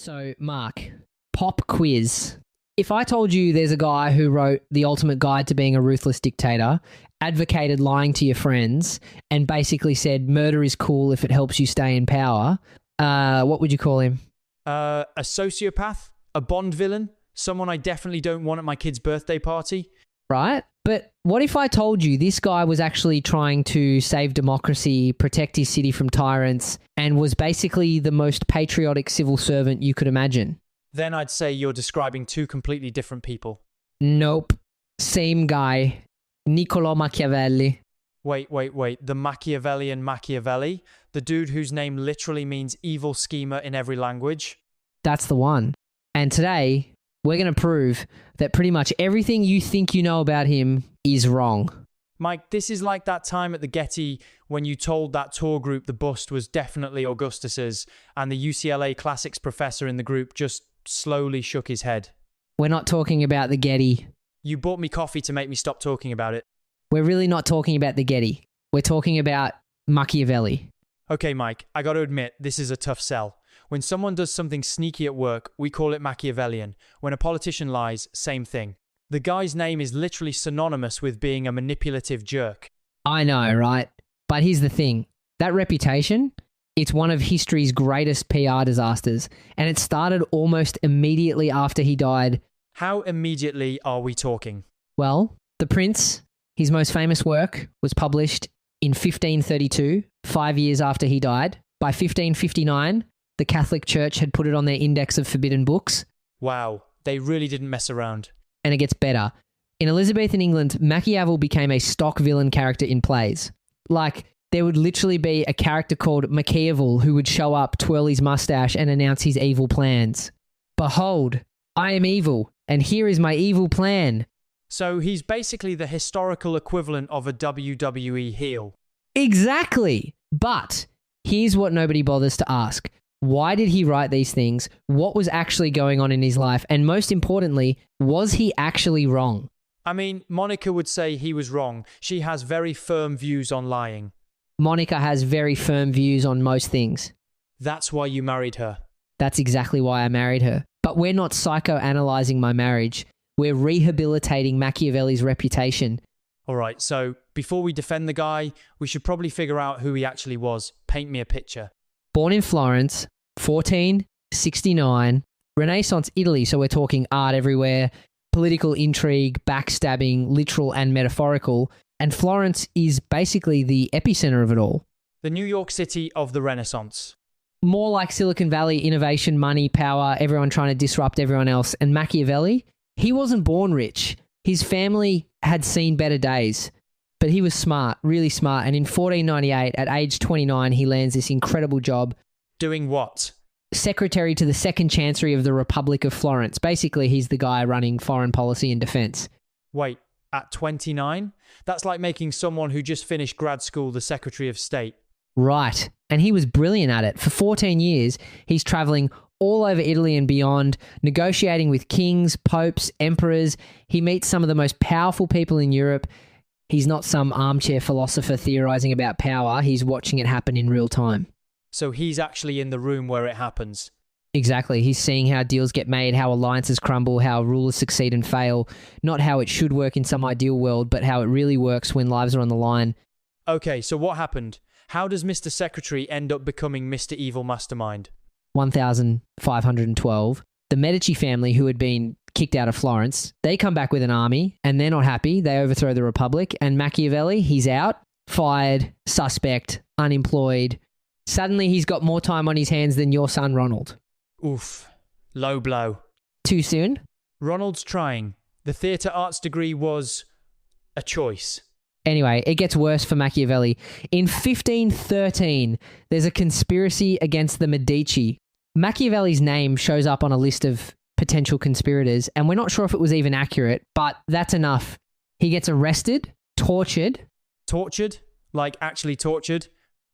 So, Mark, pop quiz. If I told you there's a guy who wrote The Ultimate Guide to Being a Ruthless Dictator, advocated lying to your friends, and basically said murder is cool if it helps you stay in power, what would you call him? A sociopath? A Bond villain? Someone I definitely don't want at my kid's birthday party? Right? But what if I told you this guy was actually trying to save democracy, protect his city from tyrants, and was basically the most patriotic civil servant you could imagine? Then I'd say you're describing two completely different people. Nope. Same guy. Niccolo Machiavelli. Wait. The Machiavellian Machiavelli? The dude whose name literally means evil schemer in every language? That's the one. And today, we're going to prove that pretty much everything you think you know about him is wrong. Mike, this is like that time at the Getty when you told that tour group the bust was definitely Augustus's, and the UCLA classics professor in the group just slowly shook his head. We're not talking about the Getty. You bought me coffee to make me stop talking about it. We're really not talking about the Getty. We're talking about Machiavelli. Okay, Mike, I gotta admit, this is a tough sell. When someone does something sneaky at work, we call it Machiavellian. When a politician lies, same thing. The guy's name is literally synonymous with being a manipulative jerk. I know, right? But here's the thing. That reputation, it's one of history's greatest PR disasters, and it started almost immediately after he died. How immediately are we talking? Well, The Prince, his most famous work, was published in 1532, 5 years after he died. By 1559, the Catholic Church had put it on their index of forbidden books. Wow, they really didn't mess around. And it gets better. In Elizabethan England, Machiavel became a stock villain character in plays. Like, there would literally be a character called Machiavel who would show up, twirl his mustache, and announce his evil plans. Behold, I am evil, and here is my evil plan. So he's basically the historical equivalent of a WWE heel. Exactly. But here's what nobody bothers to ask. Why did he write these things? What was actually going on in his life? And most importantly, was he actually wrong? I mean, Monica would say he was wrong. She has very firm views on lying. Monica has very firm views on most things. That's why you married her. That's exactly why I married her. But we're not psychoanalyzing my marriage. We're rehabilitating Machiavelli's reputation. All right, so before we defend the guy, we should probably figure out who he actually was. Paint me a picture. Born in Florence, 1469, Renaissance Italy, so we're talking art everywhere, political intrigue, backstabbing, literal and metaphorical, and Florence is basically the epicenter of it all. The New York City of the Renaissance. More like Silicon Valley, innovation, money, power, everyone trying to disrupt everyone else. And Machiavelli, he wasn't born rich. His family had seen better days, but he was smart, really smart. And in 1498, at age 29, he lands this incredible job. Doing what? Secretary to the Second Chancery of the Republic of Florence. Basically, he's the guy running foreign policy and defense. Wait, at 29? That's like making someone who just finished grad school the Secretary of State. Right. And he was brilliant at it. For 14 years, he's traveling all over Italy and beyond, negotiating with kings, popes, emperors. He meets some of the most powerful people in Europe. He's not some armchair philosopher theorizing about power. He's watching it happen in real time. So he's actually in the room where it happens. Exactly. He's seeing how deals get made, how alliances crumble, how rulers succeed and fail. Not how it should work in some ideal world, but how it really works when lives are on the line. Okay, so what happened? How does Mr. Secretary end up becoming Mr. Evil Mastermind? 1512. The Medici family, who had been kicked out of Florence, they come back with an army and they're not happy. They overthrow the Republic, and Machiavelli, he's out, fired, suspect, unemployed. Suddenly he's got more time on his hands than your son Ronald. Oof. Low blow. Too soon? Ronald's trying. The theatre arts degree was a choice. Anyway, it gets worse for Machiavelli. In 1513, there's a conspiracy against the Medici. Machiavelli's name shows up on a list of potential conspirators, and we're not sure if it was even accurate, but that's enough. He gets arrested, tortured. Tortured? Like actually tortured?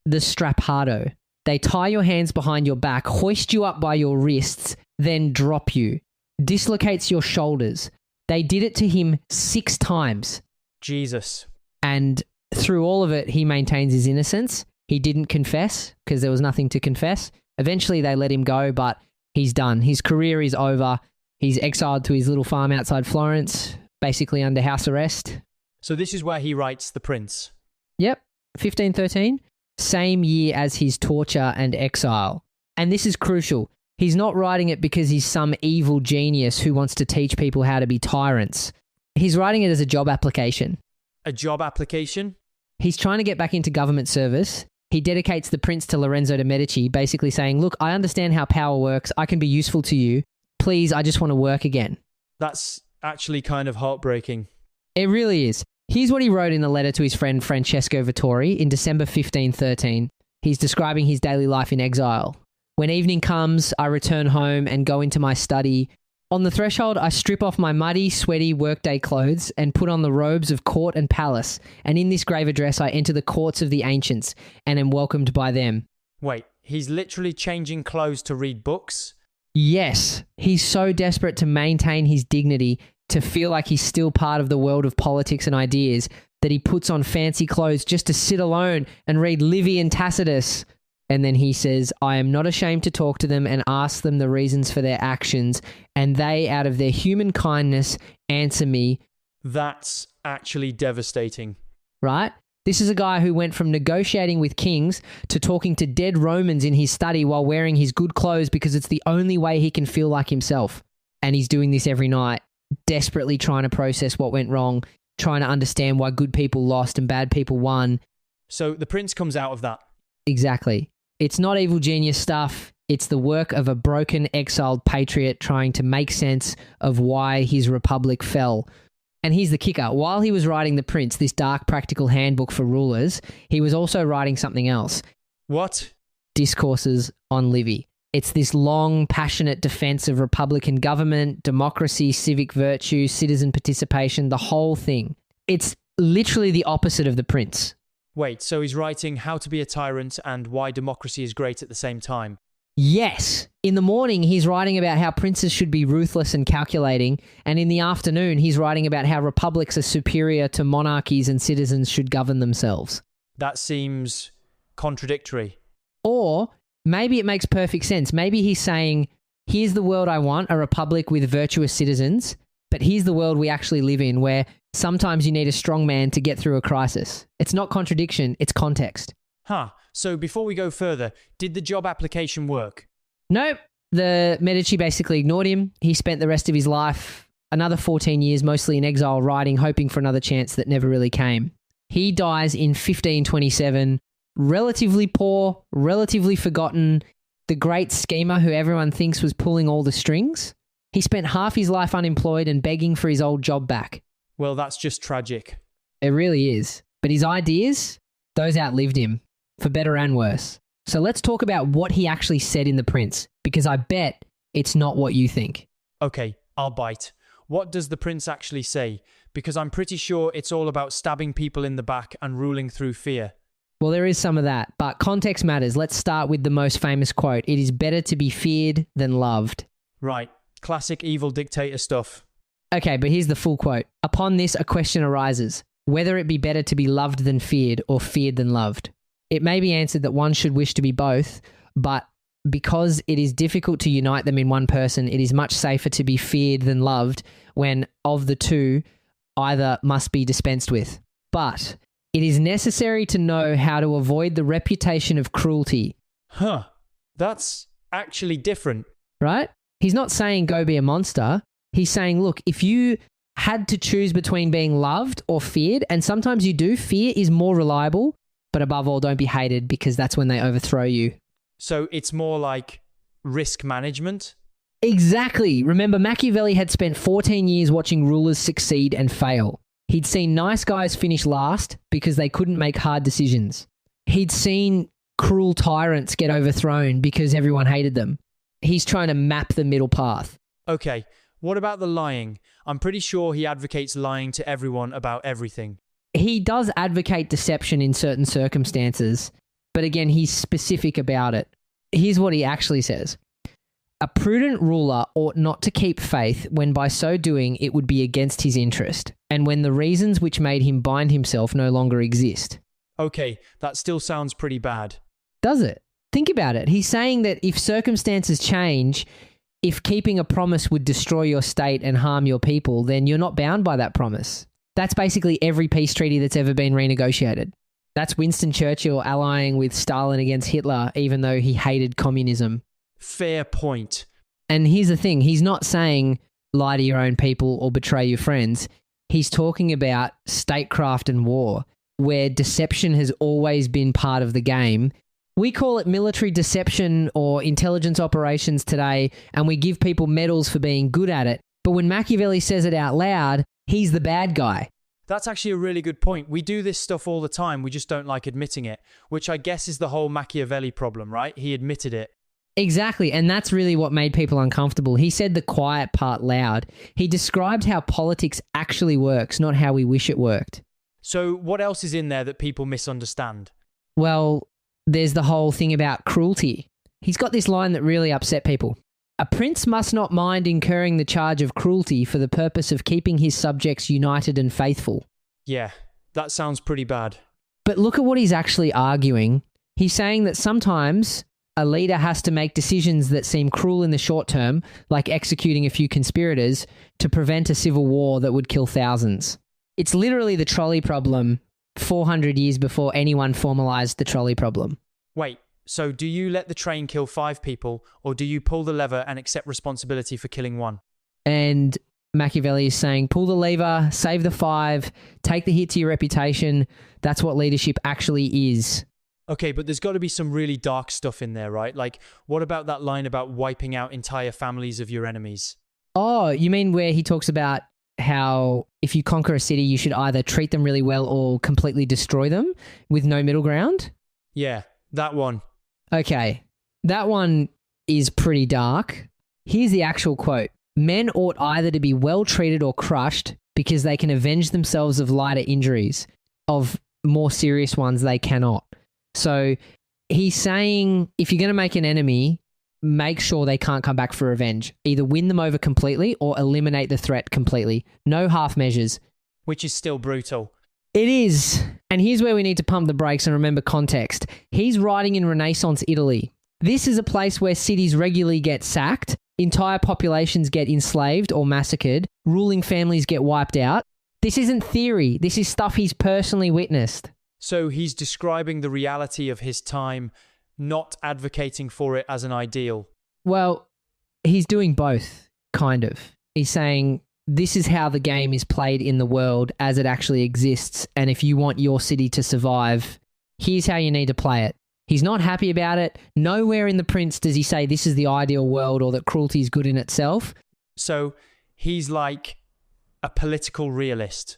The strappado. They tie your hands behind your back, hoist you up by your wrists, then drop you. Dislocates your shoulders. They did it to him 6 times. Jesus. And through all of it, he maintains his innocence. He didn't confess because there was nothing to confess. Eventually, they let him go, but He's done. His career is over. He's exiled to his little farm outside Florence, basically under house arrest. So this is where he writes The Prince. Yep, 1513, same year as his torture and exile. And this is crucial. He's not writing it because he's some evil genius who wants to teach people how to be tyrants. He's writing it as a job application. A job application? He's trying to get back into government service. He dedicates The Prince to Lorenzo de' Medici, basically saying, look, I understand how power works. I can be useful to you. Please, I just want to work again. That's actually kind of heartbreaking. It really is. Here's what he wrote in a letter to his friend Francesco Vittori in December 1513. He's describing his daily life in exile. When evening comes, I return home and go into my study. On the threshold, I strip off my muddy, sweaty workday clothes and put on the robes of court and palace. And in this grave address, I enter the courts of the ancients and am welcomed by them. Wait, he's literally changing clothes to read books? Yes, he's so desperate to maintain his dignity, to feel like he's still part of the world of politics and ideas, that he puts on fancy clothes just to sit alone and read Livy and Tacitus. And then he says, I am not ashamed to talk to them and ask them the reasons for their actions, and they, out of their human kindness, answer me. That's actually devastating. Right? This is a guy who went from negotiating with kings to talking to dead Romans in his study while wearing his good clothes because it's the only way he can feel like himself. And he's doing this every night, desperately trying to process what went wrong, trying to understand why good people lost and bad people won. So the prince comes out of that. Exactly. It's not evil genius stuff. It's the work of a broken, exiled patriot trying to make sense of why his republic fell. And here's the kicker. While he was writing The Prince, this dark practical handbook for rulers, he was also writing something else. What? Discourses on Livy. It's this long, passionate defense of republican government, democracy, civic virtue, citizen participation, the whole thing. It's literally the opposite of The Prince. Wait, so he's writing how to be a tyrant and why democracy is great at the same time? Yes. In the morning, he's writing about how princes should be ruthless and calculating, and in the afternoon, he's writing about how republics are superior to monarchies and citizens should govern themselves. That seems contradictory. Or maybe it makes perfect sense. Maybe he's saying, here's the world I want, a republic with virtuous citizens, but here's the world we actually live in where sometimes you need a strong man to get through a crisis. It's not contradiction, it's context. So before we go further, did the job application work? Nope. The Medici basically ignored him. He spent the rest of his life, another 14 years, mostly in exile, writing, hoping for another chance that never really came. He dies in 1527, relatively poor, relatively forgotten, the great schemer who everyone thinks was pulling all the strings. He spent half his life unemployed and begging for his old job back. Well, that's just tragic. It really is. But his ideas, those outlived him, for better and worse. So let's talk about what he actually said in The Prince, because I bet it's not what you think. Okay, I'll bite. What does the prince actually say? Because I'm pretty sure it's all about stabbing people in the back and ruling through fear. Well, there is some of that, but context matters. Let's start with the most famous quote. It is better to be feared than loved. Right, classic evil dictator stuff. Okay, but here's the full quote. Upon this, a question arises, whether it be better to be loved than feared or feared than loved. It may be answered that one should wish to be both, but because it is difficult to unite them in one person, it is much safer to be feared than loved when, of the two, either must be dispensed with. But it is necessary to know how to avoid the reputation of cruelty. That's actually different. Right? He's not saying go be a monster. He's saying, look, if you had to choose between being loved or feared, and sometimes you do, fear is more reliable, but above all, don't be hated because that's when they overthrow you. So it's more like risk management? Exactly. Remember, Machiavelli had spent 14 years watching rulers succeed and fail. He'd seen nice guys finish last because they couldn't make hard decisions. He'd seen cruel tyrants get overthrown because everyone hated them. He's trying to map the middle path. Okay, what about the lying? I'm pretty sure he advocates lying to everyone about everything. He does advocate deception in certain circumstances, but again, he's specific about it. Here's what he actually says. A prudent ruler ought not to keep faith when by so doing it would be against his interest, and when the reasons which made him bind himself no longer exist. Okay, that still sounds pretty bad. Does it? Think about it. He's saying that if circumstances change, if keeping a promise would destroy your state and harm your people, then you're not bound by that promise. That's basically every peace treaty that's ever been renegotiated. That's Winston Churchill allying with Stalin against Hitler, even though he hated communism. Fair point. And here's the thing. He's not saying lie to your own people or betray your friends. He's talking about statecraft and war, where deception has always been part of the game. We call it military deception or intelligence operations today, and we give people medals for being good at it. But when Machiavelli says it out loud, he's the bad guy. That's actually a really good point. We do this stuff all the time. We just don't like admitting it, which I guess is the whole Machiavelli problem, right? He admitted it. Exactly, and that's really what made people uncomfortable. He said the quiet part loud. He described how politics actually works, not how we wish it worked. So what else is in there that people misunderstand? Well, there's the whole thing about cruelty. He's got this line that really upset people. A prince must not mind incurring the charge of cruelty for the purpose of keeping his subjects united and faithful. Yeah, that sounds pretty bad. But look at what he's actually arguing. He's saying that sometimes a leader has to make decisions that seem cruel in the short term, like executing a few conspirators, to prevent a civil war that would kill thousands. It's literally the trolley problem 400 years before anyone formalized the trolley problem. Wait, so do you let the train kill 5 people, or do you pull the lever and accept responsibility for killing 1? And Machiavelli is saying, pull the lever, save the 5, take the hit to your reputation. That's what leadership actually is. Okay, but there's got to be some really dark stuff in there, right? Like, what about that line about wiping out entire families of your enemies? Oh, you mean where he talks about how if you conquer a city, you should either treat them really well or completely destroy them with no middle ground? Yeah, that one. Okay, that one is pretty dark. Here's the actual quote. Men ought either to be well treated or crushed because they can avenge themselves of lighter injuries. Of more serious ones, they cannot. So he's saying if you're going to make an enemy, make sure they can't come back for revenge. Either win them over completely or eliminate the threat completely. No half measures. Which is still brutal. It is. And here's where we need to pump the brakes and remember context. He's writing in Renaissance Italy. This is a place where cities regularly get sacked, entire populations get enslaved or massacred, ruling families get wiped out. This isn't theory. This is stuff he's personally witnessed. So he's describing the reality of his time, not advocating for it as an ideal. Well, he's doing both, kind of. He's saying this is how the game is played in the world as it actually exists, and if you want your city to survive, here's how you need to play it. He's not happy about it. Nowhere in The Prince does he say this is the ideal world or that cruelty is good in itself. So he's like a political realist.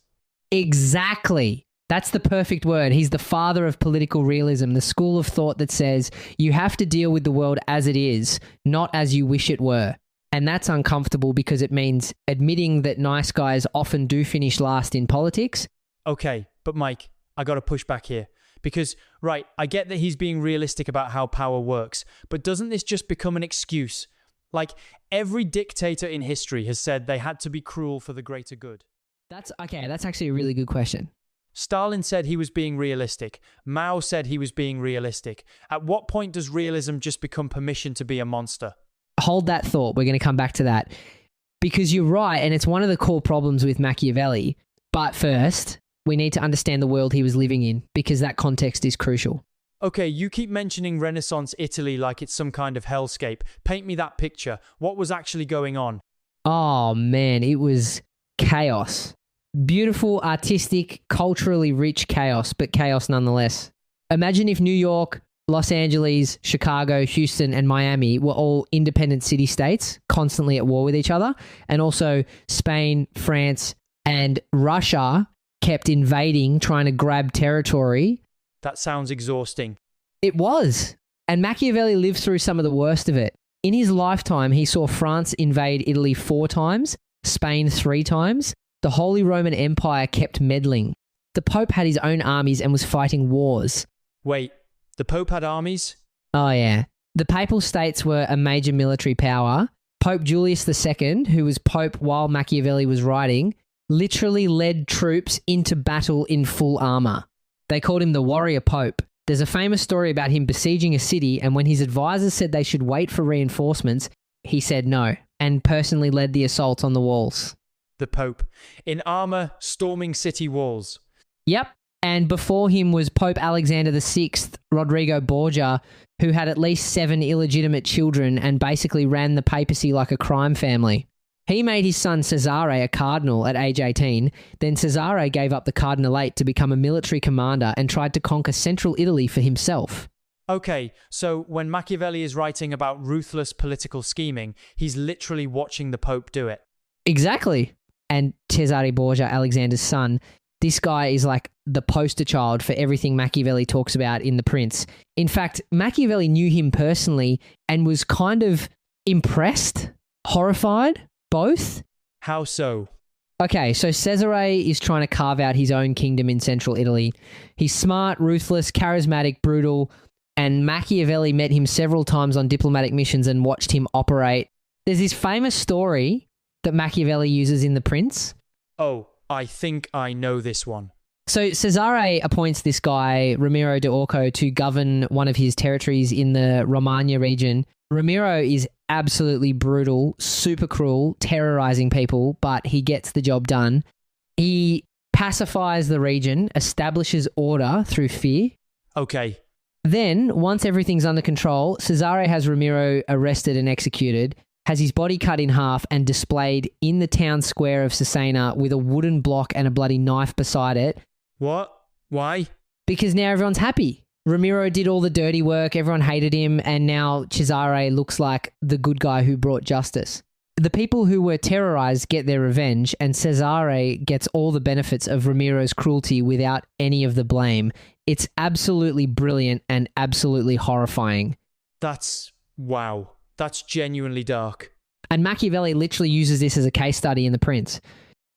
Exactly. That's the perfect word. He's the father of political realism, the school of thought that says you have to deal with the world as it is, not as you wish it were. And that's uncomfortable because it means admitting that nice guys often do finish last in politics. Okay, but Mike, I got to push back here. Because, right, I get that he's being realistic about how power works, but doesn't this just become an excuse? Like, every dictator in history has said they had to be cruel for the greater good. That's actually a really good question. Stalin said he was being realistic. Mao said he was being realistic. At what point does realism just become permission to be a monster? Hold that thought. We're going to come back to that. Because you're right, and it's one of the core problems with Machiavelli. But first, we need to understand the world he was living in, because that context is crucial. Okay, you keep mentioning Renaissance Italy like it's some kind of hellscape. Paint me that picture. What was actually going on? Oh, man, it was chaos. Beautiful, artistic, culturally rich chaos, but chaos nonetheless. Imagine if New York, Los Angeles, Chicago, Houston, and Miami were all independent city-states, constantly at war with each other, and also Spain, France, and Russia kept invading, trying to grab territory. That sounds exhausting. It was. And Machiavelli lived through some of the worst of it. In his lifetime, he saw France invade Italy 4 times, Spain 3 times. The Holy Roman Empire kept meddling. The Pope had his own armies and was fighting wars. Wait, the Pope had armies? Oh, yeah. The Papal States were a major military power. Pope Julius II, who was Pope while Machiavelli was writing, literally led troops into battle in full armor. They called him the Warrior Pope. There's a famous story about him besieging a city, and when his advisors said they should wait for reinforcements, he said no and personally led the assault on the walls. The Pope, in armour, storming city walls. Yep. And before him was Pope Alexander VI, Rodrigo Borgia, who had at least 7 illegitimate children and basically ran the papacy like a crime family. He made his son Cesare a cardinal at age 18. Then Cesare gave up the cardinalate to become a military commander and tried to conquer central Italy for himself. Okay, so when Machiavelli is writing about ruthless political scheming, he's literally watching the Pope do it. Exactly. And Cesare Borgia, Alexander's son, this guy is like the poster child for everything Machiavelli talks about in The Prince. In fact, Machiavelli knew him personally and was kind of impressed, horrified, both. How so? Okay, so Cesare is trying to carve out his own kingdom in central Italy. He's smart, ruthless, charismatic, brutal, and Machiavelli met him several times on diplomatic missions and watched him operate. There's this famous story that Machiavelli uses in The Prince. Oh, I think I know this one. So Cesare appoints this guy, Ramiro de Orco, to govern one of his territories in the Romagna region. Ramiro is absolutely brutal, super cruel, terrorizing people, but he gets the job done. He pacifies the region, establishes order through fear. Okay. Then, once everything's under control, Cesare has Ramiro arrested and executed, has his body cut in half and displayed in the town square of Cesena with a wooden block and a bloody knife beside it. What? Why? Because now everyone's happy. Ramiro did all the dirty work, everyone hated him, and now Cesare looks like the good guy who brought justice. The people who were terrorized get their revenge, and Cesare gets all the benefits of Ramiro's cruelty without any of the blame. It's absolutely brilliant and absolutely horrifying. Wow. That's genuinely dark. And Machiavelli literally uses this as a case study in The Prince.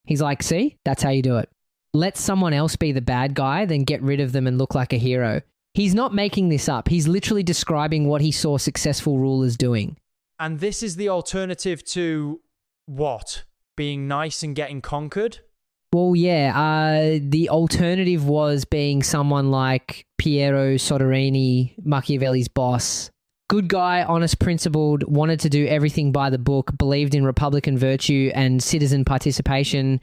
He's like, see, that's how you do it. Let someone else be the bad guy, then get rid of them and look like a hero. He's not making this up. He's literally describing what he saw successful rulers doing. And this is the alternative to what? Being nice and getting conquered? Well, yeah. The alternative was being someone like Piero Soderini, Machiavelli's boss. Good guy, honest, principled, wanted to do everything by the book, believed in Republican virtue and citizen participation.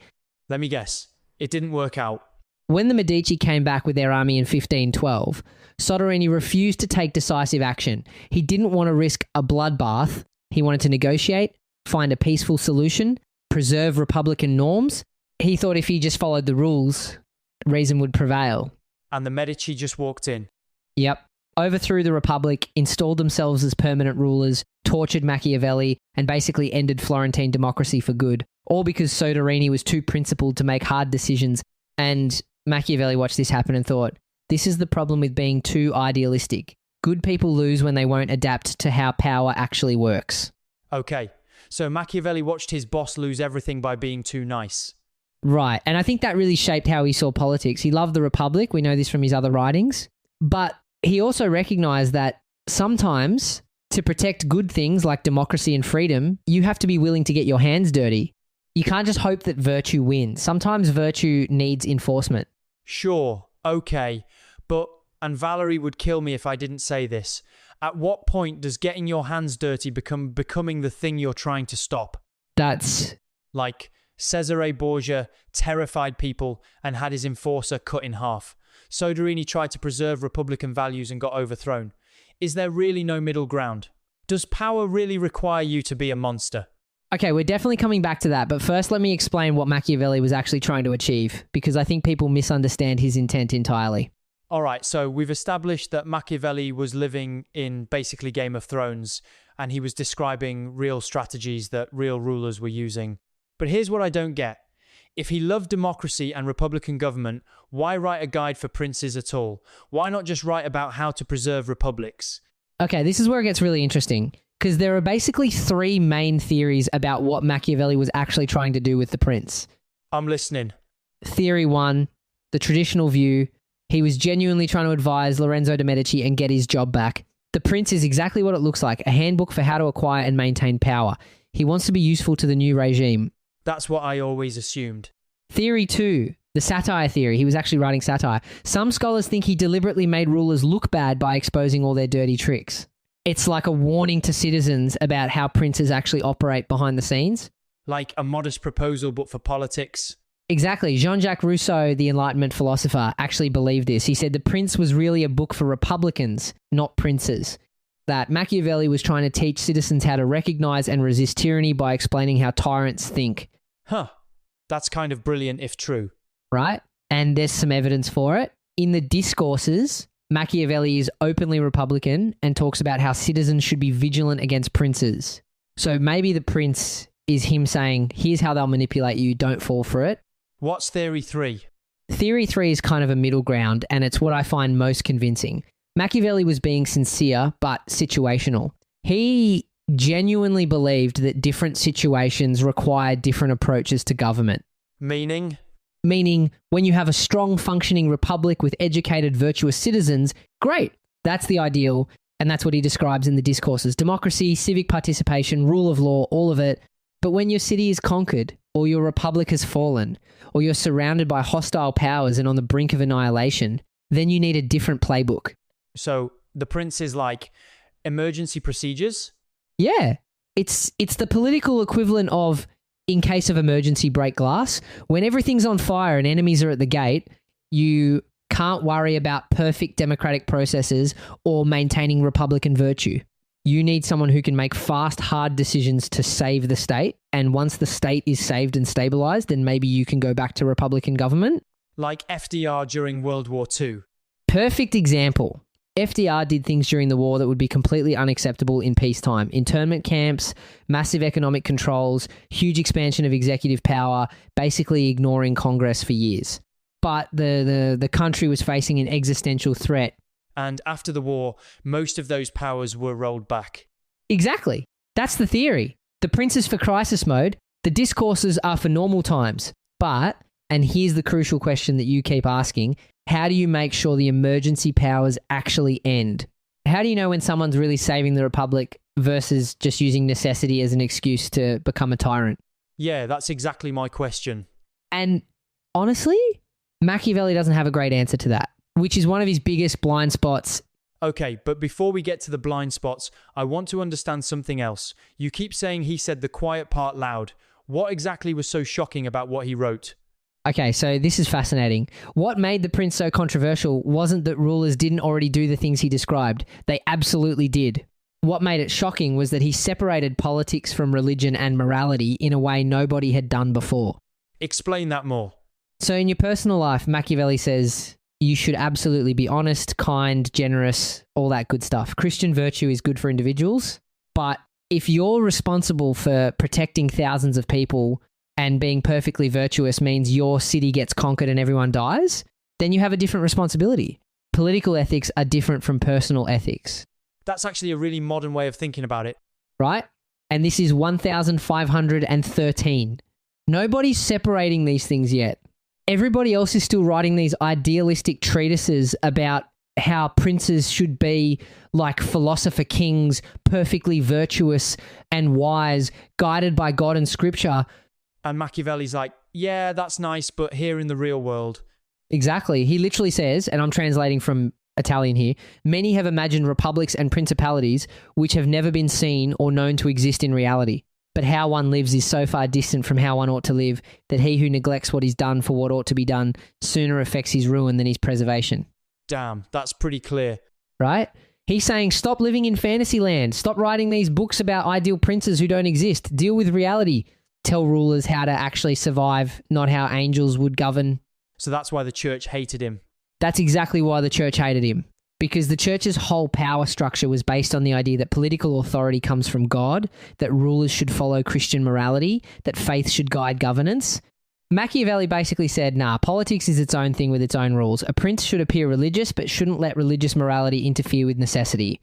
Let me guess. It didn't work out. When the Medici came back with their army in 1512, Soderini refused to take decisive action. He didn't want to risk a bloodbath. He wanted to negotiate, find a peaceful solution, preserve Republican norms. He thought if he just followed the rules, reason would prevail. And the Medici just walked in. Yep. Overthrew the Republic, installed themselves as permanent rulers, tortured Machiavelli, and basically ended Florentine democracy for good. All because Soderini was too principled to make hard decisions, and Machiavelli watched this happen and thought, this is the problem with being too idealistic. Good people lose when they won't adapt to how power actually works. Okay, so Machiavelli watched his boss lose everything by being too nice. Right, and I think that really shaped how he saw politics. He loved the Republic, we know this from his other writings, but he also recognized that sometimes to protect good things like democracy and freedom, you have to be willing to get your hands dirty. You can't just hope that virtue wins. Sometimes virtue needs enforcement. Sure, okay, but, and Valerie would kill me if I didn't say this, at what point does getting your hands dirty becoming the thing you're trying to stop? That's... Like, Cesare Borgia terrified people and had his enforcer cut in half. Soderini tried to preserve Republican values and got overthrown. Is there really no middle ground? Does power really require you to be a monster? Okay, we're definitely coming back to that, but first let me explain what Machiavelli was actually trying to achieve, because I think people misunderstand his intent entirely. All right, so we've established that Machiavelli was living in basically Game of Thrones, and he was describing real strategies that real rulers were using. But here's what I don't get. If he loved democracy and republican government, why write a guide for princes at all? Why not just write about how to preserve republics? Okay, this is where it gets really interesting, because there are basically 3 main theories about what Machiavelli was actually trying to do with The Prince. I'm listening. Theory 1, the traditional view, he was genuinely trying to advise Lorenzo de' Medici and get his job back. The Prince is exactly what it looks like, a handbook for how to acquire and maintain power. He wants to be useful to the new regime. That's what I always assumed. Theory 2, the satire theory. He was actually writing satire. Some scholars think he deliberately made rulers look bad by exposing all their dirty tricks. It's like a warning to citizens about how princes actually operate behind the scenes. Like a modest proposal, but for politics. Exactly. Jean-Jacques Rousseau, the Enlightenment philosopher, actually believed this. He said The Prince was really a book for republicans, not princes. That Machiavelli was trying to teach citizens how to recognize and resist tyranny by explaining how tyrants think. Huh. That's kind of brilliant if true. Right? And there's some evidence for it. In the discourses, Machiavelli is openly Republican and talks about how citizens should be vigilant against princes. So maybe the prince is him saying, here's how they'll manipulate you, don't fall for it. What's theory 3? Theory 3 is kind of a middle ground, and it's what I find most convincing. Machiavelli was being sincere, but situational. He genuinely believed that different situations require different approaches to government. Meaning? Meaning, when you have a strong, functioning republic with educated, virtuous citizens, great. That's the ideal, and that's what he describes in the discourses. Democracy, civic participation, rule of law, all of it. But when your city is conquered, or your republic has fallen, or you're surrounded by hostile powers and on the brink of annihilation, then you need a different playbook. So the prince is like emergency procedures? Yeah. It's the political equivalent of, in case of emergency, break glass. When everything's on fire and enemies are at the gate, you can't worry about perfect democratic processes or maintaining republican virtue. You need someone who can make fast, hard decisions to save the state. And once the state is saved and stabilized, then maybe you can go back to Republican government. Like FDR during World War II. Perfect example. FDR did things during the war that would be completely unacceptable in peacetime. Internment camps, massive economic controls, huge expansion of executive power, basically ignoring Congress for years. But the country was facing an existential threat. And after the war, most of those powers were rolled back. Exactly. That's the theory. The prince is for crisis mode. The discourses are for normal times. But, and here's the crucial question that you keep asking, how do you make sure the emergency powers actually end? How do you know when someone's really saving the republic versus just using necessity as an excuse to become a tyrant? Yeah, that's exactly my question. And honestly, Machiavelli doesn't have a great answer to that, which is one of his biggest blind spots. Okay, but before we get to the blind spots, I want to understand something else. You keep saying he said the quiet part loud. What exactly was so shocking about what he wrote? Okay, so this is fascinating. What made the prince so controversial wasn't that rulers didn't already do the things he described. They absolutely did. What made it shocking was that he separated politics from religion and morality in a way nobody had done before. Explain that more. So in your personal life, Machiavelli says you should absolutely be honest, kind, generous, all that good stuff. Christian virtue is good for individuals, but if you're responsible for protecting thousands of people and being perfectly virtuous means your city gets conquered and everyone dies, then you have a different responsibility. Political ethics are different from personal ethics. That's actually a really modern way of thinking about it. Right? And this is 1513. Nobody's separating these things yet. Everybody else is still writing these idealistic treatises about how princes should be like philosopher kings, perfectly virtuous and wise, guided by God and scripture. And Machiavelli's like, yeah, that's nice, but here in the real world. Exactly. He literally says, and I'm translating from Italian here, many have imagined republics and principalities which have never been seen or known to exist in reality. But how one lives is so far distant from how one ought to live that he who neglects what is done for what ought to be done sooner affects his ruin than his preservation. Damn, that's pretty clear. Right? He's saying stop living in fantasy land. Stop writing these books about ideal princes who don't exist. Deal with reality. Tell rulers how to actually survive, not how angels would govern. So that's why the church hated him. That's exactly why the church hated him. Because the church's whole power structure was based on the idea that political authority comes from God, that rulers should follow Christian morality, that faith should guide governance. Machiavelli basically said, nah, politics is its own thing with its own rules. A prince should appear religious, but shouldn't let religious morality interfere with necessity.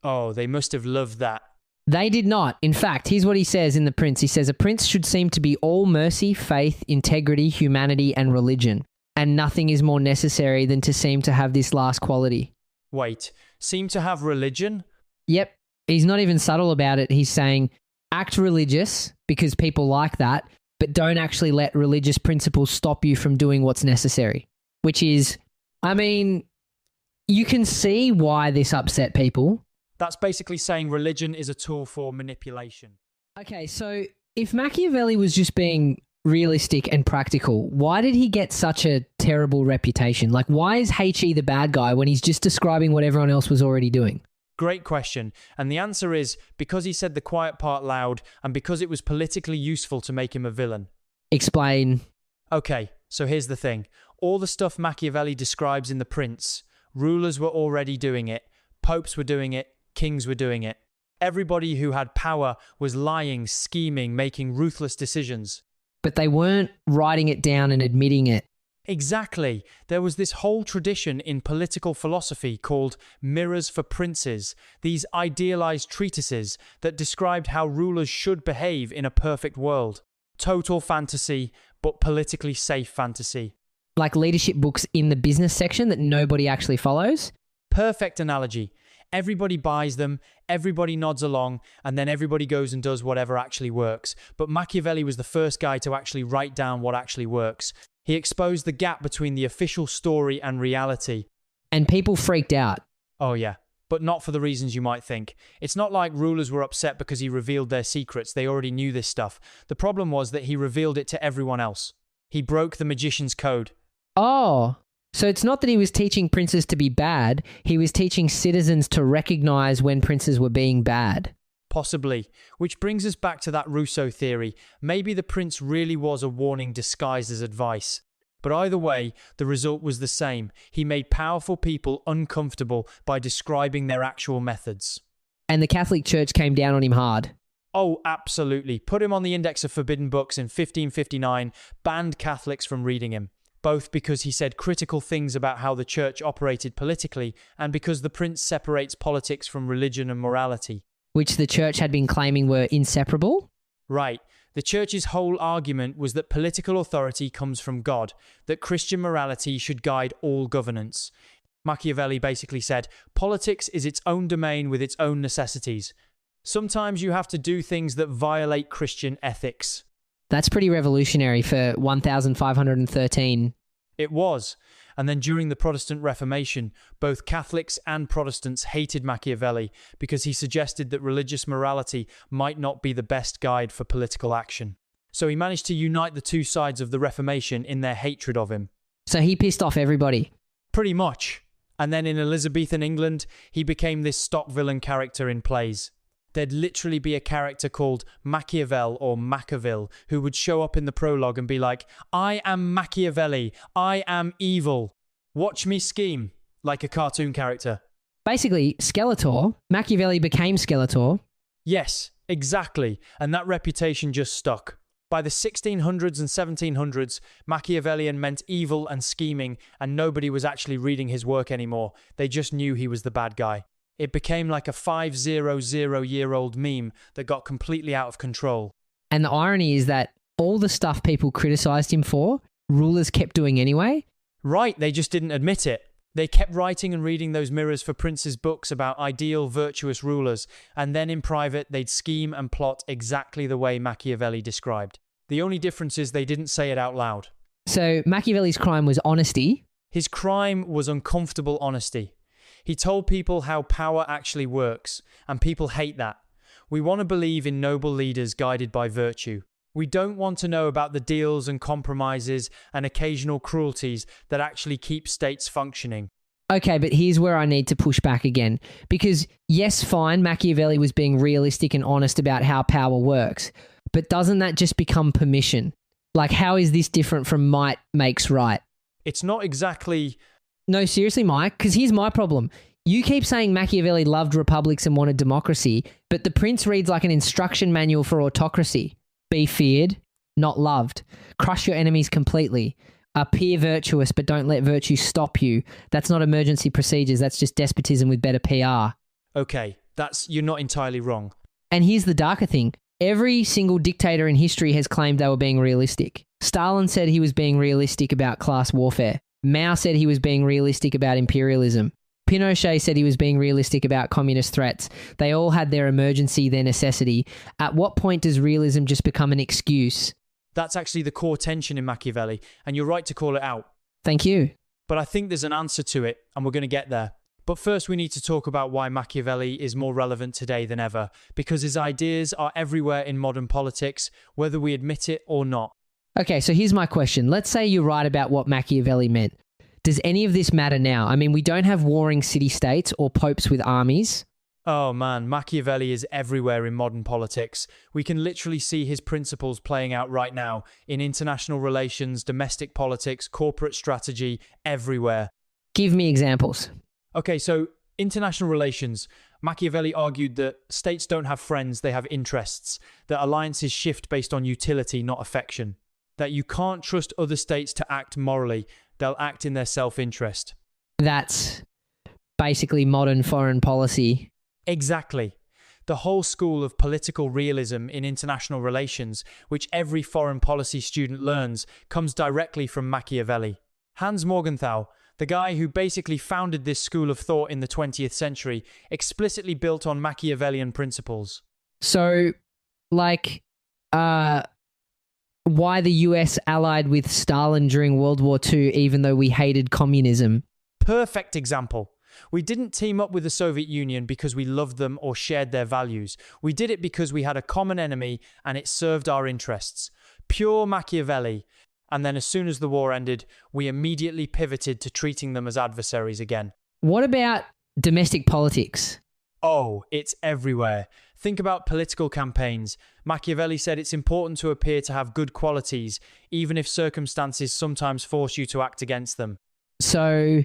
Oh, they must have loved that. They did not. In fact, here's what he says in The Prince. He says, a prince should seem to be all mercy, faith, integrity, humanity, and religion. And nothing is more necessary than to seem to have this last quality. Wait, seem to have religion? Yep. He's not even subtle about it. He's saying, act religious because people like that, but don't actually let religious principles stop you from doing what's necessary. Which is, I mean, you can see why this upset people. That's basically saying religion is a tool for manipulation. Okay, so if Machiavelli was just being realistic and practical, why did he get such a terrible reputation? Like, why is HE the bad guy when he's just describing what everyone else was already doing? Great question. And the answer is because he said the quiet part loud and because it was politically useful to make him a villain. Explain. Okay, so here's the thing. All the stuff Machiavelli describes in The Prince, rulers were already doing it, popes were doing it, kings were doing it. Everybody who had power was lying, scheming, making ruthless decisions. But they weren't writing it down and admitting it. Exactly. There was this whole tradition in political philosophy called Mirrors for Princes, these idealized treatises that described how rulers should behave in a perfect world. Total fantasy, but politically safe fantasy. Like leadership books in the business section that nobody actually follows? Perfect analogy. Everybody buys them, everybody nods along, and then everybody goes and does whatever actually works. But Machiavelli was the first guy to actually write down what actually works. He exposed the gap between the official story and reality. And people freaked out. Oh yeah, but not for the reasons you might think. It's not like rulers were upset because he revealed their secrets. They already knew this stuff. The problem was that he revealed it to everyone else. He broke the magician's code. Oh, so it's not that he was teaching princes to be bad. He was teaching citizens to recognize when princes were being bad. Possibly. Which brings us back to that Rousseau theory. Maybe the prince really was a warning disguised as advice. But either way, the result was the same. He made powerful people uncomfortable by describing their actual methods. And the Catholic Church came down on him hard. Oh, absolutely. Put him on the index of forbidden books in 1559, banned Catholics from reading him. Both because he said critical things about how the church operated politically and because the prince separates politics from religion and morality. Which the church had been claiming were inseparable? Right. The church's whole argument was that political authority comes from God, that Christian morality should guide all governance. Machiavelli basically said, politics is its own domain with its own necessities. Sometimes you have to do things that violate Christian ethics. That's pretty revolutionary for 1513. It was. And then during the Protestant Reformation, both Catholics and Protestants hated Machiavelli because he suggested that religious morality might not be the best guide for political action. So he managed to unite the two sides of the Reformation in their hatred of him. So he pissed off everybody. Pretty much. And then in Elizabethan England, he became this stock villain character in plays. There'd literally be a character called Machiavel or Machiavel who would show up in the prologue and be like, I am Machiavelli, I am evil. Watch me scheme, like a cartoon character. Basically, Skeletor, Machiavelli became Skeletor. Yes, exactly. And that reputation just stuck. By the 1600s and 1700s, Machiavellian meant evil and scheming, and nobody was actually reading his work anymore. They just knew he was the bad guy. It became like a 500-year-old meme that got completely out of control. And the irony is that all the stuff people criticized him for, rulers kept doing anyway. Right, they just didn't admit it. They kept writing and reading those Mirrors for Princes books about ideal, virtuous rulers, and then in private they'd scheme and plot exactly the way Machiavelli described. The only difference is they didn't say it out loud. So Machiavelli's crime was honesty. His crime was uncomfortable honesty. He told people how power actually works, and people hate that. We want to believe in noble leaders guided by virtue. We don't want to know about the deals and compromises and occasional cruelties that actually keep states functioning. Okay, but here's where I need to push back again. Because yes, fine, Machiavelli was being realistic and honest about how power works. But doesn't that just become permission? Like, how is this different from might makes right? It's not exactly... No, seriously, Mike, because here's my problem. You keep saying Machiavelli loved republics and wanted democracy, but the prince reads like an instruction manual for autocracy. Be feared, not loved. Crush your enemies completely. Appear virtuous, but don't let virtue stop you. That's not emergency procedures. That's just despotism with better PR. Okay, you're not entirely wrong. And here's the darker thing. Every single dictator in history has claimed they were being realistic. Stalin said he was being realistic about class warfare. Mao said he was being realistic about imperialism. Pinochet said he was being realistic about communist threats. They all had their emergency, their necessity. At what point does realism just become an excuse? That's actually the core tension in Machiavelli, and you're right to call it out. Thank you. But I think there's an answer to it, and we're going to get there. But first, we need to talk about why Machiavelli is more relevant today than ever, because his ideas are everywhere in modern politics, whether we admit it or not. Okay, so here's my question. Let's say you're right about what Machiavelli meant. Does any of this matter now? I mean, we don't have warring city-states or popes with armies. Oh man, Machiavelli is everywhere in modern politics. We can literally see his principles playing out right now in international relations, domestic politics, corporate strategy, everywhere. Give me examples. Okay, so international relations. Machiavelli argued that states don't have friends, they have interests. That alliances shift based on utility, not affection. That you can't trust other states to act morally. They'll act in their self-interest. That's basically modern foreign policy. Exactly. The whole school of political realism in international relations, which every foreign policy student learns, comes directly from Machiavelli. Hans Morgenthau, the guy who basically founded this school of thought in the 20th century, explicitly built on Machiavellian principles. So, why the US allied with Stalin during World War II even though we hated communism? Perfect example. We didn't team up with the Soviet Union because we loved them or shared their values. We did it because we had a common enemy and it served our interests. Pure Machiavelli. And then as soon as the war ended, we immediately pivoted to treating them as adversaries again. What about domestic politics? Oh, it's everywhere. Think about political campaigns. Machiavelli said it's important to appear to have good qualities, even if circumstances sometimes force you to act against them. So,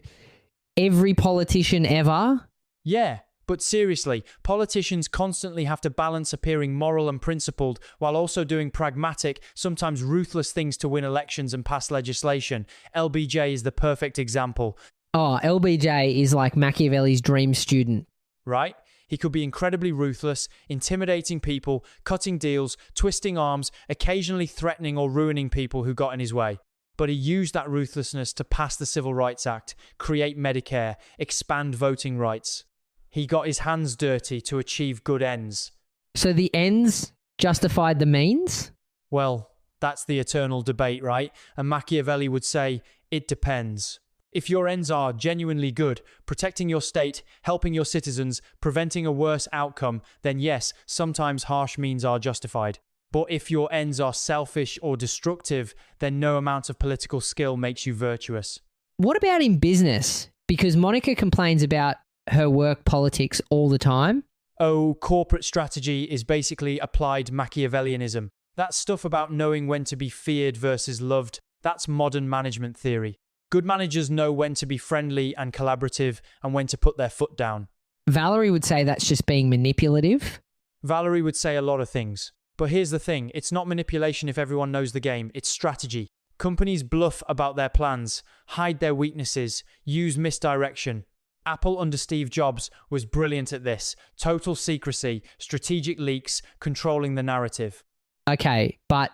every politician ever? Yeah, but seriously, politicians constantly have to balance appearing moral and principled while also doing pragmatic, sometimes ruthless things to win elections and pass legislation. LBJ is the perfect example. Oh, LBJ is like Machiavelli's dream student. Right? He could be incredibly ruthless, intimidating people, cutting deals, twisting arms, occasionally threatening or ruining people who got in his way. But he used that ruthlessness to pass the Civil Rights Act, create Medicare, expand voting rights. He got his hands dirty to achieve good ends. So the ends justified the means? Well, that's the eternal debate, right? And Machiavelli would say, it depends. If your ends are genuinely good, protecting your state, helping your citizens, preventing a worse outcome, then yes, sometimes harsh means are justified. But if your ends are selfish or destructive, then no amount of political skill makes you virtuous. What about in business? Because Monica complains about her work politics all the time. Oh, corporate strategy is basically applied Machiavellianism. That stuff about knowing when to be feared versus loved, that's modern management theory. Good managers know when to be friendly and collaborative and when to put their foot down. Valerie would say that's just being manipulative. Valerie would say a lot of things. But here's the thing, it's not manipulation if everyone knows the game, it's strategy. Companies bluff about their plans, hide their weaknesses, use misdirection. Apple under Steve Jobs was brilliant at this. Total secrecy, strategic leaks, controlling the narrative. Okay, but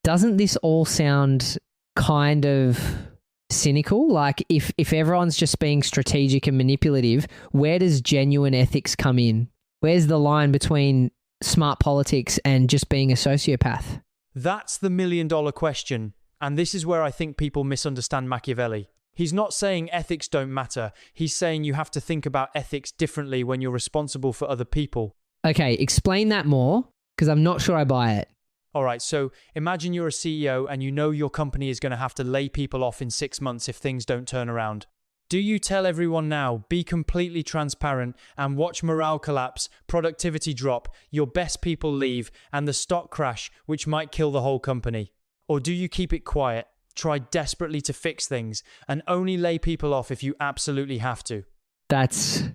doesn't this all sound kind of cynical? Like if everyone's just being strategic and manipulative, where does genuine ethics come in? Where's the line between smart politics and just being a sociopath? That's the million-dollar question. And this is where I think people misunderstand Machiavelli. He's not saying ethics don't matter. He's saying you have to think about ethics differently when you're responsible for other people. Okay, explain that more, because I'm not sure I buy it. All right, so imagine you're a CEO and you know your company is going to have to lay people off in 6 months if things don't turn around. Do you tell everyone now, be completely transparent and watch morale collapse, productivity drop, your best people leave, and the stock crash, which might kill the whole company? Or do you keep it quiet, try desperately to fix things, and only lay people off if you absolutely have to? That's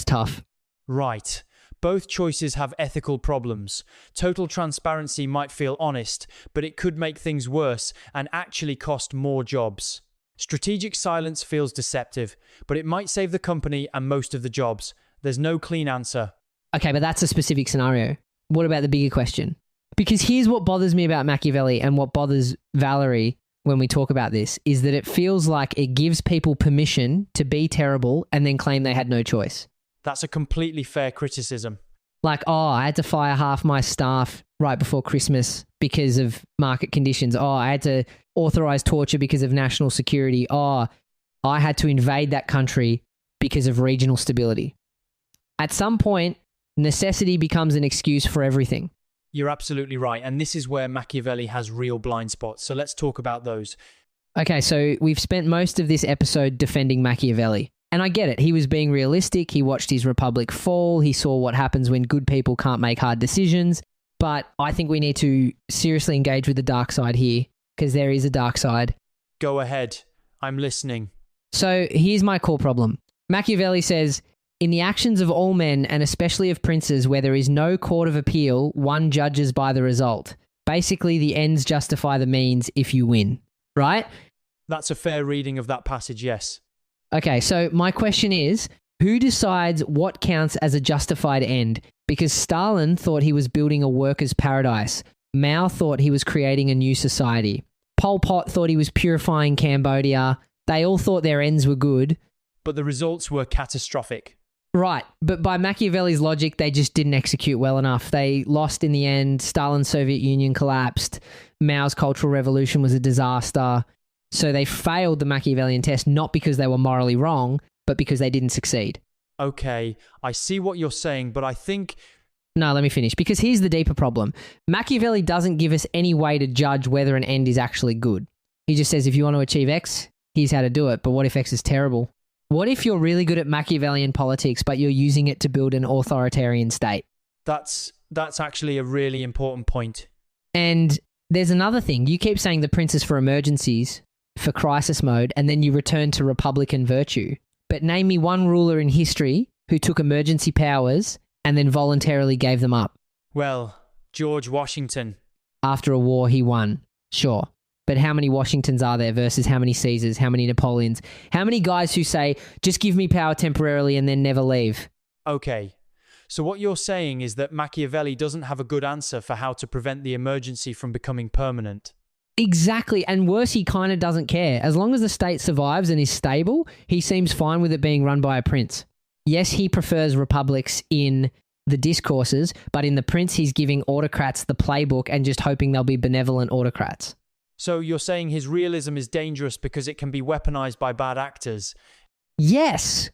tough. Right. Both choices have ethical problems. Total transparency might feel honest, but it could make things worse and actually cost more jobs. Strategic silence feels deceptive, but it might save the company and most of the jobs. There's no clean answer. Okay, but that's a specific scenario. What about the bigger question? Because here's what bothers me about Machiavelli and what bothers Valerie when we talk about this is that it feels like it gives people permission to be terrible and then claim they had no choice. That's a completely fair criticism. Like, oh, I had to fire half my staff right before Christmas because of market conditions. Oh, I had to authorize torture because of national security. Oh, I had to invade that country because of regional stability. At some point, necessity becomes an excuse for everything. You're absolutely right. And this is where Machiavelli has real blind spots. So let's talk about those. Okay, so we've spent most of this episode defending Machiavelli. And I get it. He was being realistic. He watched his republic fall. He saw what happens when good people can't make hard decisions. But I think we need to seriously engage with the dark side here, because there is a dark side. Go ahead. I'm listening. So here's my core problem. Machiavelli says, in the actions of all men, and especially of princes, where there is no court of appeal, one judges by the result. Basically, the ends justify the means if you win, right? That's a fair reading of that passage, yes. Okay, so my question is, who decides what counts as a justified end? Because Stalin thought he was building a workers' paradise. Mao thought he was creating a new society. Pol Pot thought he was purifying Cambodia. They all thought their ends were good. But the results were catastrophic. Right, but by Machiavelli's logic, they just didn't execute well enough. They lost in the end. Stalin's Soviet Union collapsed. Mao's Cultural Revolution was a disaster. So they failed the Machiavellian test, not because they were morally wrong, but because they didn't succeed. Okay, I see what you're saying, but I think... No, let me finish. Because here's the deeper problem. Machiavelli doesn't give us any way to judge whether an end is actually good. He just says, if you want to achieve X, here's how to do it. But what if X is terrible? What if you're really good at Machiavellian politics, but you're using it to build an authoritarian state? That's actually a really important point. And there's another thing. You keep saying the prince is for emergencies, for crisis mode, and then you return to republican virtue. But name me one ruler in history who took emergency powers and then voluntarily gave them up. Well, George Washington. After a war, he won. Sure. But how many Washingtons are there versus how many Caesars, how many Napoleons? How many guys who say, just give me power temporarily and then never leave? Okay. So what you're saying is that Machiavelli doesn't have a good answer for how to prevent the emergency from becoming permanent. Exactly. And worse, he kind of doesn't care. As long as the state survives and is stable, he seems fine with it being run by a prince. Yes, he prefers republics in the discourses, but in the prince, he's giving autocrats the playbook and just hoping they'll be benevolent autocrats. So you're saying his realism is dangerous because it can be weaponized by bad actors? Yes.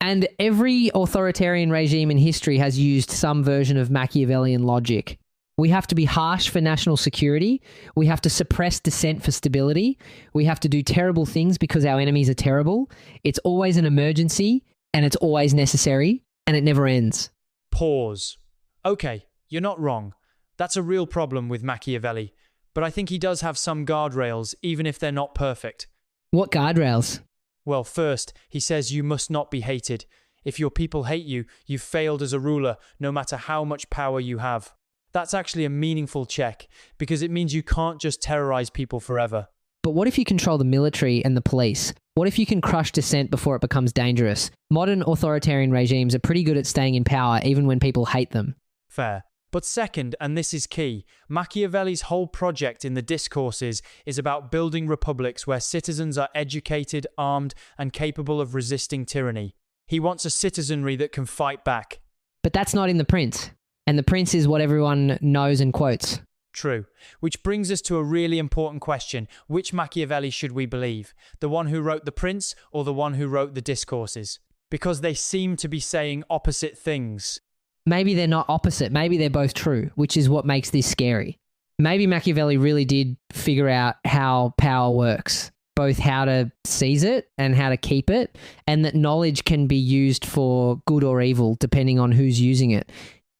And every authoritarian regime in history has used some version of Machiavellian logic. We have to be harsh for national security. We have to suppress dissent for stability. We have to do terrible things because our enemies are terrible. It's always an emergency, and it's always necessary, and it never ends. Pause. Okay, you're not wrong. That's a real problem with Machiavelli. But I think he does have some guardrails, even if they're not perfect. What guardrails? Well, first, he says you must not be hated. If your people hate you, you've failed as a ruler, no matter how much power you have. That's actually a meaningful check, because it means you can't just terrorize people forever. But what if you control the military and the police? What if you can crush dissent before it becomes dangerous? Modern authoritarian regimes are pretty good at staying in power even when people hate them. Fair. But second, and this is key, Machiavelli's whole project in the discourses is about building republics where citizens are educated, armed, and capable of resisting tyranny. He wants a citizenry that can fight back. But that's not in The Prince. And The Prince is what everyone knows and quotes. True. Which brings us to a really important question. Which Machiavelli should we believe? The one who wrote The Prince or the one who wrote the discourses? Because they seem to be saying opposite things. Maybe they're not opposite. Maybe they're both true, which is what makes this scary. Maybe Machiavelli really did figure out how power works, both how to seize it and how to keep it, and that knowledge can be used for good or evil, depending on who's using it.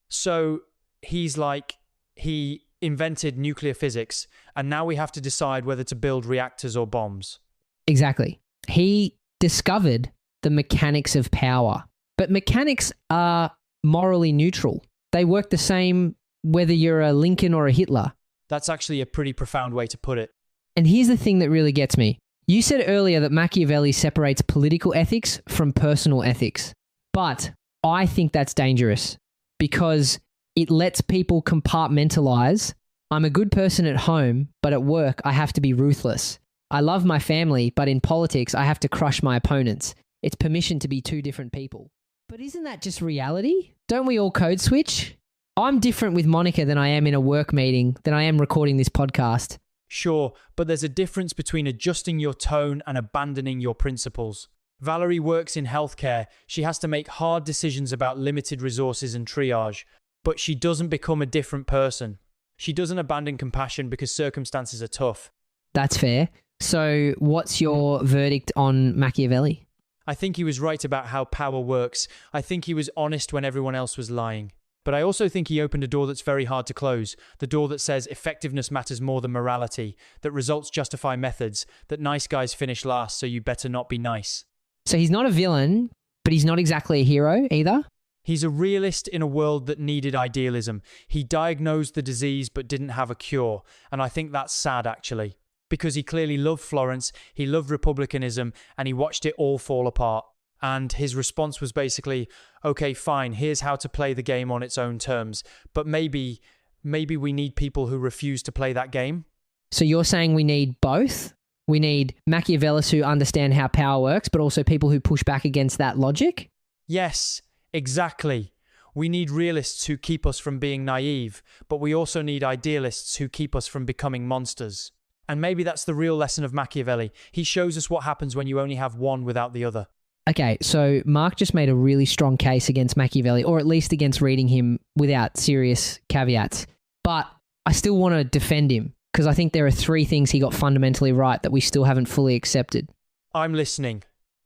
So he's like, he invented nuclear physics, and now we have to decide whether to build reactors or bombs. Exactly. He discovered the mechanics of power. But mechanics are morally neutral. They work the same whether you're a Lincoln or a Hitler. That's actually a pretty profound way to put it. And here's the thing that really gets me. You said earlier that Machiavelli separates political ethics from personal ethics. But I think that's dangerous because it lets people compartmentalize. I'm a good person at home, but at work, I have to be ruthless. I love my family, but in politics, I have to crush my opponents. It's permission to be two different people. But isn't that just reality? Don't we all code switch? I'm different with Monica than I am in a work meeting, than I am recording this podcast. Sure, but there's a difference between adjusting your tone and abandoning your principles. Valerie works in healthcare. She has to make hard decisions about limited resources and triage, but she doesn't become a different person. She doesn't abandon compassion because circumstances are tough. That's fair. So what's your verdict on Machiavelli? I think he was right about how power works. I think he was honest when everyone else was lying. But I also think he opened a door that's very hard to close. The door that says effectiveness matters more than morality, that results justify methods, that nice guys finish last, so you better not be nice. So he's not a villain, but he's not exactly a hero either. He's a realist in a world that needed idealism. He diagnosed the disease but didn't have a cure. And I think that's sad, actually. Because he clearly loved Florence, he loved republicanism, and he watched it all fall apart. And his response was basically, okay, fine, here's how to play the game on its own terms. But maybe we need people who refuse to play that game. So you're saying we need both? We need Machiavellists who understand how power works, but also people who push back against that logic? Yes, exactly. We need realists who keep us from being naive, but we also need idealists who keep us from becoming monsters. And maybe that's the real lesson of Machiavelli. He shows us what happens when you only have one without the other. Okay, so Mark just made a really strong case against Machiavelli, or at least against reading him without serious caveats. But I still want to defend him, because I think there are 3 things he got fundamentally right that we still haven't fully accepted. I'm listening.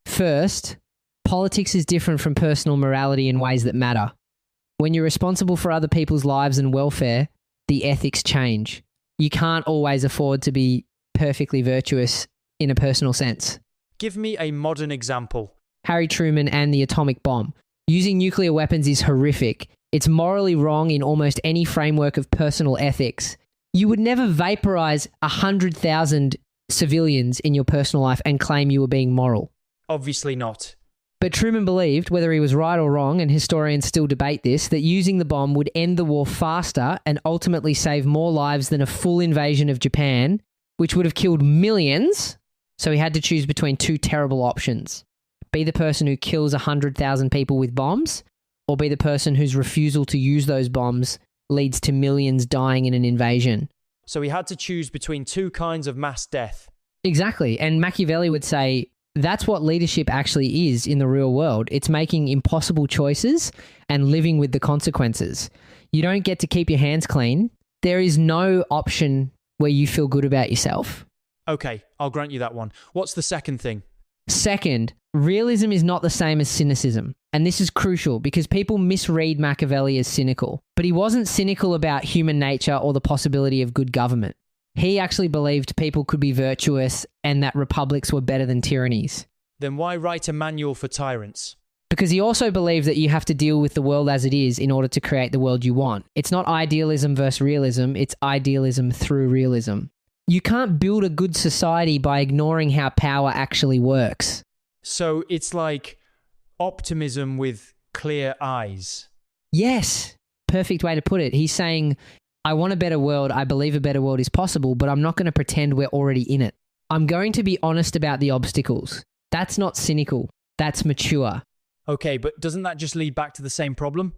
First, politics is different from personal morality in ways that matter. When you're responsible for other people's lives and welfare, the ethics change. You can't always afford to be perfectly virtuous in a personal sense. Give me a modern example. Harry Truman and the atomic bomb. Using nuclear weapons is horrific. It's morally wrong in almost any framework of personal ethics. You would never vaporize 100,000 civilians in your personal life and claim you were being moral. Obviously not. But Truman believed, whether he was right or wrong, and historians still debate this, that using the bomb would end the war faster and ultimately save more lives than a full invasion of Japan, which would have killed millions. So he had to choose between 2 terrible options. Be the person who kills 100,000 people with bombs, or be the person whose refusal to use those bombs leads to millions dying in an invasion. So he had to choose between 2 kinds of mass death. Exactly. And Machiavelli would say, that's what leadership actually is in the real world. It's making impossible choices and living with the consequences. You don't get to keep your hands clean. There is no option where you feel good about yourself. Okay, I'll grant you that one. What's the second thing? Second, realism is not the same as cynicism. And this is crucial because people misread Machiavelli as cynical. But he wasn't cynical about human nature or the possibility of good government. He actually believed people could be virtuous and that republics were better than tyrannies. Then why write a manual for tyrants? Because he also believed that you have to deal with the world as it is in order to create the world you want. It's not idealism versus realism, it's idealism through realism. You can't build a good society by ignoring how power actually works. So it's like optimism with clear eyes. Yes, perfect way to put it. He's saying, I want a better world. I believe a better world is possible, but I'm not going to pretend we're already in it. I'm going to be honest about the obstacles. That's not cynical. That's mature. Okay, but doesn't that just lead back to the same problem?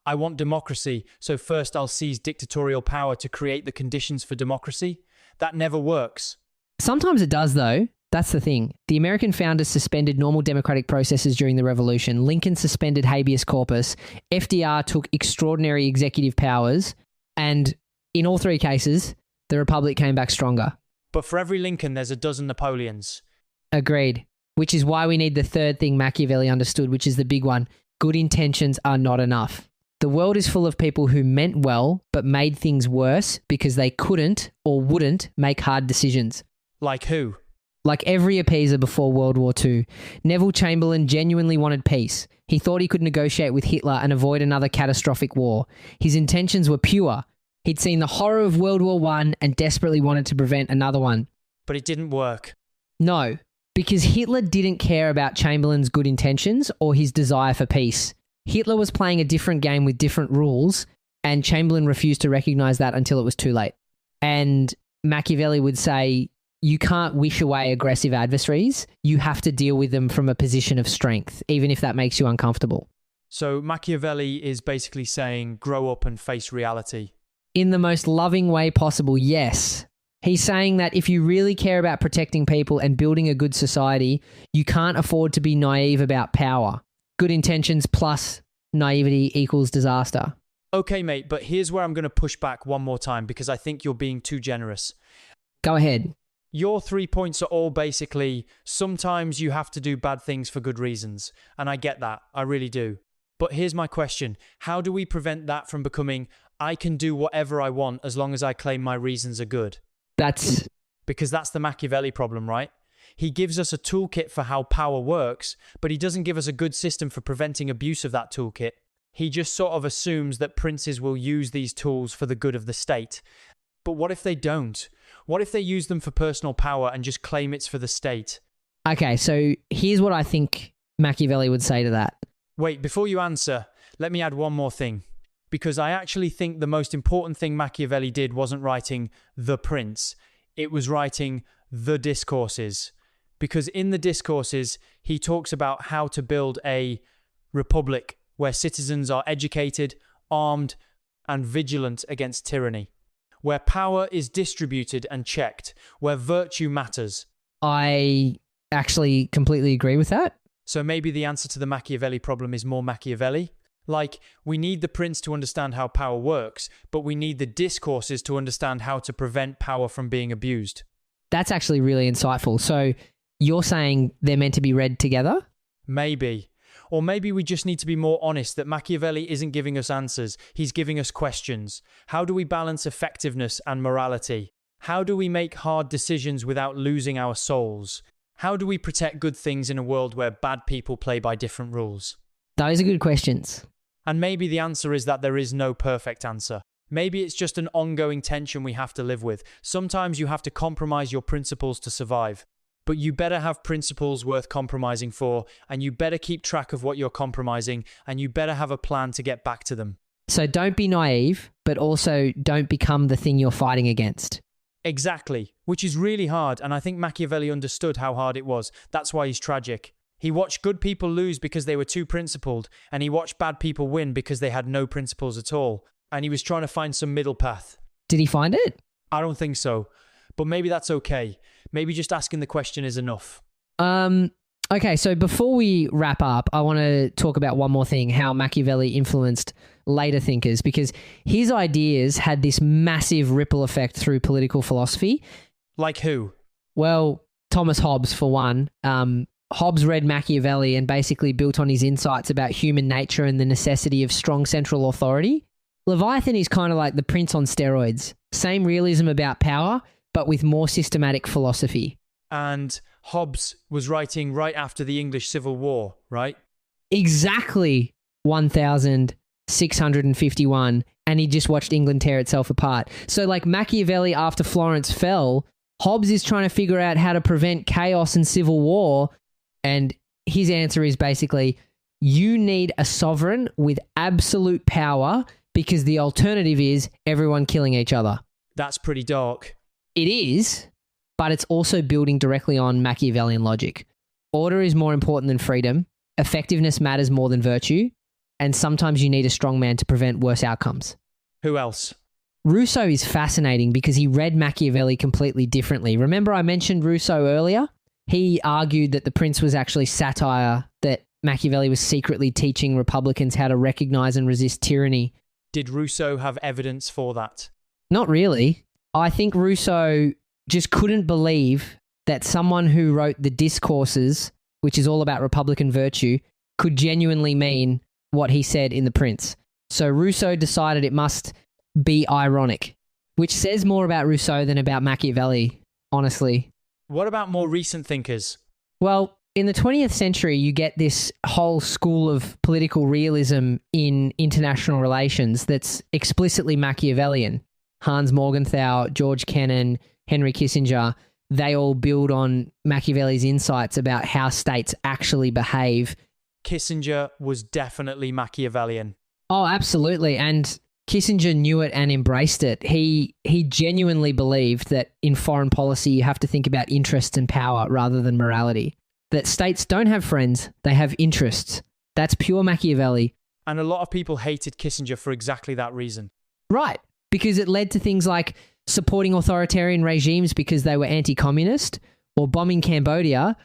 I want democracy, so first I'll seize dictatorial power to create the conditions for democracy. That never works. Sometimes it does, though. That's the thing. The American founders suspended normal democratic processes during the Revolution. Lincoln suspended habeas corpus. FDR took extraordinary executive powers. And in all 3 cases, the Republic came back stronger. But for every Lincoln, there's a dozen Napoleons. Agreed. Which is why we need the third thing Machiavelli understood, which is the big one. Good intentions are not enough. The world is full of people who meant well, but made things worse because they couldn't or wouldn't make hard decisions. Like who? Like every appeaser before World War II. Neville Chamberlain genuinely wanted peace. He thought he could negotiate with Hitler and avoid another catastrophic war. His intentions were pure. He'd seen the horror of World War I and desperately wanted to prevent another one. But it didn't work. No, because Hitler didn't care about Chamberlain's good intentions or his desire for peace. Hitler was playing a different game with different rules, and Chamberlain refused to recognize that until it was too late. And Machiavelli would say, you can't wish away aggressive adversaries. You have to deal with them from a position of strength, even if that makes you uncomfortable. So Machiavelli is basically saying, grow up and face reality. In the most loving way possible, yes. He's saying that if you really care about protecting people and building a good society, you can't afford to be naive about power. Good intentions plus naivety equals disaster. Okay, mate, but here's where I'm going to push back one more time because I think you're being too generous. Go ahead. Your 3 points are all basically, sometimes you have to do bad things for good reasons. And I get that. I really do. But here's my question. How do we prevent that from becoming, I can do whatever I want as long as I claim my reasons are good? Because that's the Machiavelli problem, right? He gives us a toolkit for how power works, but he doesn't give us a good system for preventing abuse of that toolkit. He just sort of assumes that princes will use these tools for the good of the state. But what if they don't? What if they use them for personal power and just claim it's for the state? Okay, so here's what I think Machiavelli would say to that. Wait, before you answer, let me add one more thing. Because I actually think the most important thing Machiavelli did wasn't writing The Prince. It was writing the discourses. Because in the discourses, he talks about how to build a republic where citizens are educated, armed, and vigilant against tyranny. Where power is distributed and checked. Where virtue matters. I actually completely agree with that. So maybe the answer to the Machiavelli problem is more Machiavelli? Like, we need the prince to understand how power works, but we need the discourses to understand how to prevent power from being abused. That's actually really insightful. So you're saying they're meant to be read together? Maybe. Or maybe we just need to be more honest that Machiavelli isn't giving us answers, he's giving us questions. How do we balance effectiveness and morality? How do we make hard decisions without losing our souls? How do we protect good things in a world where bad people play by different rules? Those are good questions. And maybe the answer is that there is no perfect answer. Maybe it's just an ongoing tension we have to live with. Sometimes you have to compromise your principles to survive. But you better have principles worth compromising for, and you better keep track of what you're compromising, and you better have a plan to get back to them. So don't be naive, but also don't become the thing you're fighting against. Exactly, which is really hard, and I think Machiavelli understood how hard it was. That's why he's tragic. He watched good people lose because they were too principled, and he watched bad people win because they had no principles at all. And he was trying to find some middle path. Did he find it? I don't think so. But maybe that's okay. Maybe just asking the question is enough. Okay, so before we wrap up, I want to talk about one more thing, how Machiavelli influenced later thinkers, because his ideas had this massive ripple effect through political philosophy. Like who? Well, Thomas Hobbes, for one. Hobbes read Machiavelli and basically built on his insights about human nature and the necessity of strong central authority. Leviathan is kind of like the Prince on steroids. Same realism about power, but with more systematic philosophy. And Hobbes was writing right after the English Civil War, right? Exactly 1651, and he just watched England tear itself apart. So like Machiavelli after Florence fell, Hobbes is trying to figure out how to prevent chaos and civil war, and his answer is basically, you need a sovereign with absolute power because the alternative is everyone killing each other. That's pretty dark. It is, but it's also building directly on Machiavellian logic. Order is more important than freedom. Effectiveness matters more than virtue. And sometimes you need a strong man to prevent worse outcomes. Who else? Rousseau is fascinating because he read Machiavelli completely differently. Remember I mentioned Rousseau earlier? He argued that The Prince was actually satire, that Machiavelli was secretly teaching Republicans how to recognize and resist tyranny. Did Rousseau have evidence for that? Not really. I think Rousseau just couldn't believe that someone who wrote the discourses, which is all about Republican virtue, could genuinely mean what he said in The Prince. So Rousseau decided it must be ironic, which says more about Rousseau than about Machiavelli, honestly. What about more recent thinkers? Well, in the 20th century, you get this whole school of political realism in international relations that's explicitly Machiavellian. Hans Morgenthau, George Kennan, Henry Kissinger, they all build on Machiavelli's insights about how states actually behave. Kissinger was definitely Machiavellian. Oh, absolutely. And Kissinger knew it and embraced it. He genuinely believed that in foreign policy, you have to think about interests and power rather than morality. That states don't have friends, they have interests. That's pure Machiavelli. And a lot of people hated Kissinger for exactly that reason. Right. Because it led to things like supporting authoritarian regimes because they were anti-communist, or bombing Cambodia,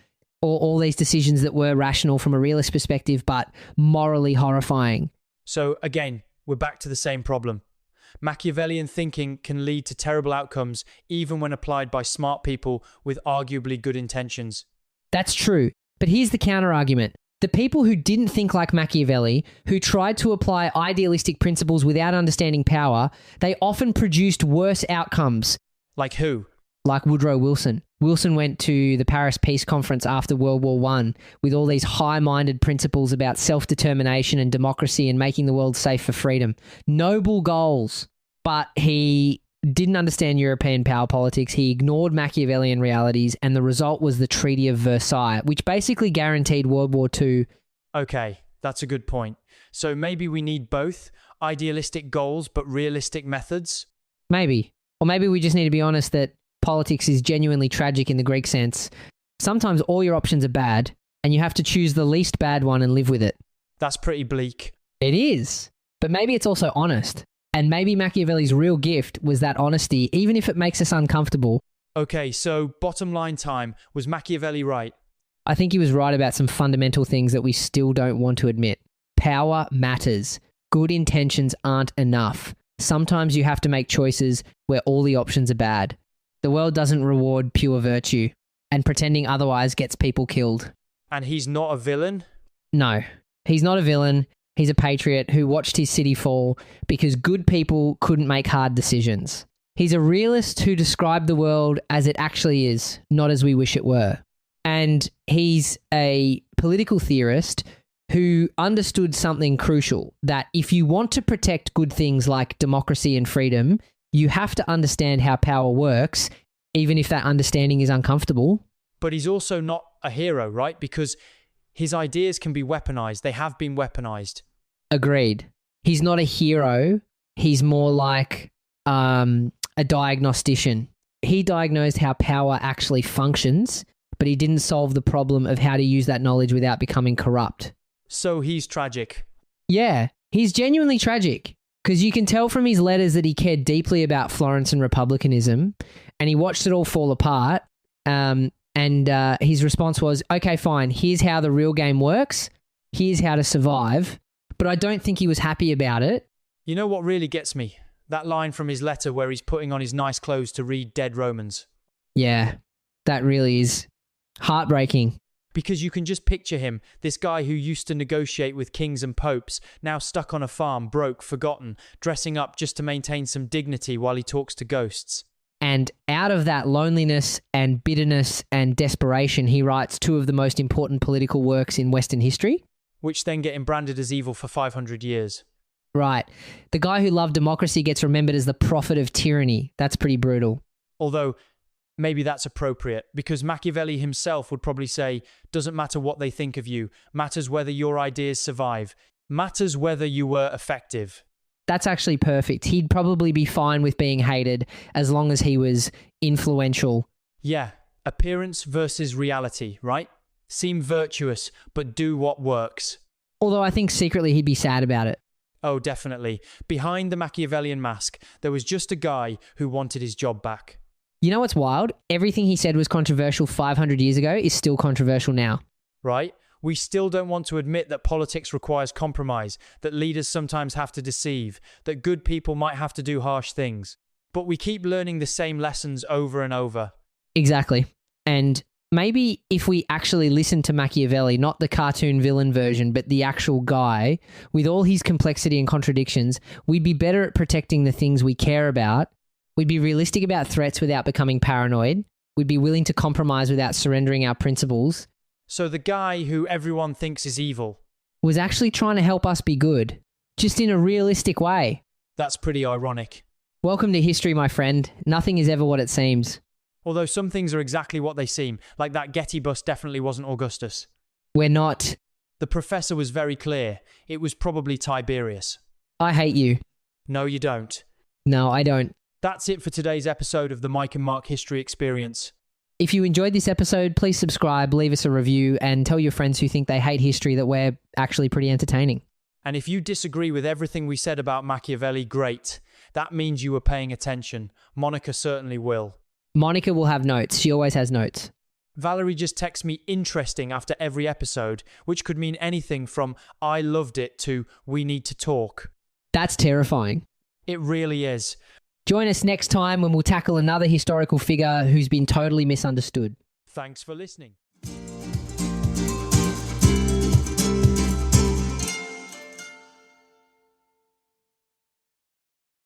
or all these decisions that were rational from a realist perspective but morally horrifying. So again, we're back to the same problem. Machiavellian thinking can lead to terrible outcomes even when applied by smart people with arguably good intentions. That's true. But here's the counter-argument. The people who didn't think like Machiavelli, who tried to apply idealistic principles without understanding power, they often produced worse outcomes. Like who? Like Woodrow Wilson. Wilson went to the Paris Peace Conference after World War I with all these high-minded principles about self-determination and democracy and making the world safe for freedom. Noble goals. But he didn't understand European power politics. He ignored Machiavellian realities, and the result was the Treaty of Versailles, which basically guaranteed World War II. Okay, that's a good point. So maybe we need both idealistic goals but realistic methods? Maybe. Or maybe we just need to be honest that politics is genuinely tragic in the Greek sense. Sometimes all your options are bad, and you have to choose the least bad one and live with it. That's pretty bleak. It is. But maybe it's also honest. And maybe Machiavelli's real gift was that honesty, even if it makes us uncomfortable. Okay, so bottom line time, was Machiavelli right? I think he was right about some fundamental things that we still don't want to admit. Power matters. Good intentions aren't enough. Sometimes you have to make choices where all the options are bad. The world doesn't reward pure virtue, and pretending otherwise gets people killed. And he's not a villain? No, he's not a villain. He's a patriot who watched his city fall because good people couldn't make hard decisions. He's a realist who described the world as it actually is, not as we wish it were. And he's a political theorist who understood something crucial, that if you want to protect good things like democracy and freedom, you have to understand how power works, even if that understanding is uncomfortable. But he's also not a hero, right? Because his ideas can be weaponized. They have been weaponized. Agreed. He's not a hero. He's more like a diagnostician. He diagnosed how power actually functions, but he didn't solve the problem of how to use that knowledge without becoming corrupt. So he's tragic. Yeah, he's genuinely tragic because you can tell from his letters that he cared deeply about Florence and republicanism, and he watched it all fall apart. And his response was, okay, fine, here's how the real game works. Here's how to survive. But I don't think he was happy about it. You know what really gets me? That line from his letter where he's putting on his nice clothes to read Dead Romans. Yeah, that really is heartbreaking. Because you can just picture him, this guy who used to negotiate with kings and popes, now stuck on a farm, broke, forgotten, dressing up just to maintain some dignity while he talks to ghosts. And out of that loneliness and bitterness and desperation, he writes two of the most important political works in Western history. Which then get him branded as evil for 500 years. Right. The guy who loved democracy gets remembered as the prophet of tyranny. That's pretty brutal. Although, maybe that's appropriate, because Machiavelli himself would probably say, doesn't matter what they think of you, matters whether your ideas survive, matters whether you were effective. That's actually perfect. He'd probably be fine with being hated as long as he was influential. Yeah, appearance versus reality, right? Seem virtuous, but do what works. Although I think secretly he'd be sad about it. Oh, definitely. Behind the Machiavellian mask, there was just a guy who wanted his job back. You know what's wild? Everything he said was controversial 500 years ago is still controversial now. Right? We still don't want to admit that politics requires compromise, that leaders sometimes have to deceive, that good people might have to do harsh things. But we keep learning the same lessons over and over. Exactly. And maybe if we actually listen to Machiavelli, not the cartoon villain version, but the actual guy, with all his complexity and contradictions, we'd be better at protecting the things we care about. We'd be realistic about threats without becoming paranoid. We'd be willing to compromise without surrendering our principles. So the guy who everyone thinks is evil was actually trying to help us be good, just in a realistic way. That's pretty ironic. Welcome to history, my friend. Nothing is ever what it seems. Although some things are exactly what they seem, like that Getty bus definitely wasn't Augustus. We're not. The professor was very clear. It was probably Tiberius. I hate you. No, you don't. No, I don't. That's it for today's episode of the Mike and Mark History Experience. If you enjoyed this episode, please subscribe, leave us a review, and tell your friends who think they hate history that we're actually pretty entertaining. And if you disagree with everything we said about Machiavelli, great. That means you were paying attention. Monica certainly will. Monica will have notes. She always has notes. Valerie just texts me interesting after every episode, which could mean anything from I loved it to we need to talk. That's terrifying. It really is. Join us next time when we'll tackle another historical figure who's been totally misunderstood. Thanks for listening.